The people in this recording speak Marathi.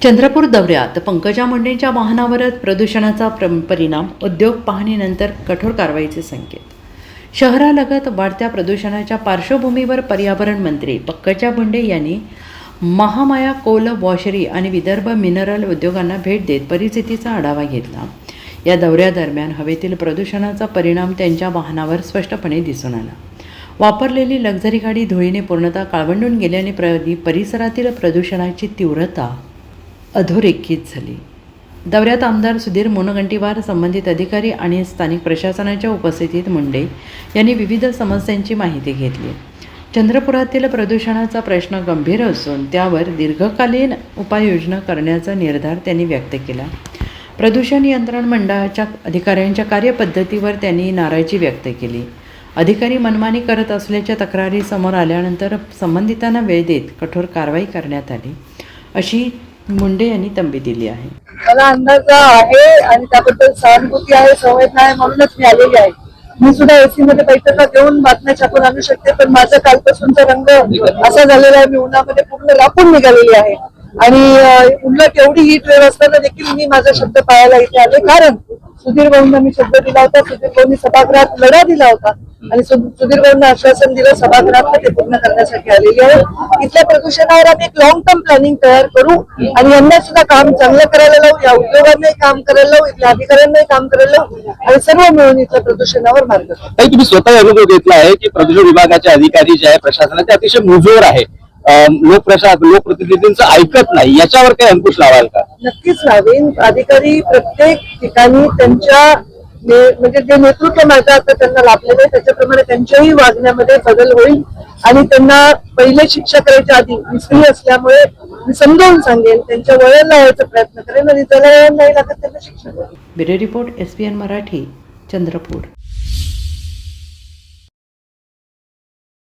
चंद्रपूर दौऱ्यात पंकजा मुंडेंच्या वाहनावरच प्रदूषणाचा परिणाम, उद्योग पाहणीनंतर कठोर कारवाईचे संकेत. शहरालगत वाढत्या प्रदूषणाच्या पार्श्वभूमीवर पर्यावरण मंत्री पंकजा मुंडे यांनी महामाया कोल वॉशरी आणि विदर्भ मिनरल उद्योगांना भेट देत परिस्थितीचा आढावा घेतला. या दौऱ्यादरम्यान हवेतील प्रदूषणाचा परिणाम त्यांच्या वाहनावर स्पष्टपणे दिसून आला. वापरलेली लक्झरी गाडी धुळीने पूर्णतः काळवंडून गेल्याने परिसरातील प्रदूषणाची तीव्रता अधोरेखित झाली. दौऱ्यात आमदार सुधीर मुनगंटीवार, संबंधित अधिकारी आणि स्थानिक प्रशासनाच्या उपस्थितीत मुंडे यांनी विविध समस्यांची माहिती घेतली. चंद्रपुरातील प्रदूषणाचा प्रश्न गंभीर असून त्यावर दीर्घकालीन उपाययोजना करण्याचा निर्धार त्यांनी व्यक्त केला. प्रदूषण नियंत्रण मंडळाच्या अधिकाऱ्यांच्या कार्यपद्धतीवर त्यांनी नाराजी व्यक्त केली. अधिकारी मनमानी करत असल्याच्या तक्रारी समोर आल्यानंतर संबंधितांना वेळ देत कठोर कारवाई करण्यात आली, अशी मुंडे यांनी तंबी दिली आहे. मला अंदाज आहे आणि त्याबद्दल सहानुभूती आहे, संवेदना आहे, म्हणूनच मी आलेली आहे. मी सुद्धा एसी मध्ये बैठका देऊन बातम्या छापून आणू शकते, पण माझा कालपासूनचा रंग असा झालेला आहे, मी उन्हामध्ये पूर्ण राखून निघालेली आहे. आणि उलट एवढी हीट वेव्ह असताना देखील मी माझा शब्द पाळायला इथे आले, कारण सुधीर भाऊंना मी शब्द दिला होता. सुधीर भाऊंनी सभागृहात लढा दिला होता आणि सुधीर भाऊंना आश्वासन दिलं, सभागृहात ते पूर्ण करण्यासाठी आलेली आहे. इथल्या प्रदूषणावर आम्ही एक लॉंग टर्म प्लॅनिंग तयार करू आणि यांना सुद्धा काम चांगलं करायला लावू, या उद्योगांनाही काम करायला लावू, इथल्या अधिकाऱ्यांनाही काम करायला लावू आणि सर्व मिळून इथल्या प्रदूषणावर मार्ग काढू. तुम्ही स्वतः अनुभव घेतला आहे की प्रदूषण विभागाचे अधिकारी जे आहे, प्रशासनाचे अतिशय मुजोर आहे, लोकप्रतिनिधींचं ऐकत नाही, याच्यावर काही अंकुश लावाल का? नक्कीच लावेन. अधिकारी प्रत्येक ठिकाणी त्यांच्या म्हणजे जे नेतृत्व माझं आता त्यांना लाभलेलं आहे त्याच्याप्रमाणे त्यांच्याही वागण्यामध्ये बदल होईल आणि त्यांना पहिले शिक्षा करायच्या आधी स्त्री असल्यामुळे मी समजावून सांगेन, त्यांच्या वळण लावायचा प्रयत्न करेन आणि त्याला वळण नाही लागत त्यांना शिक्षा करेन. Bureau report, SPN Marathi, Chandrapur.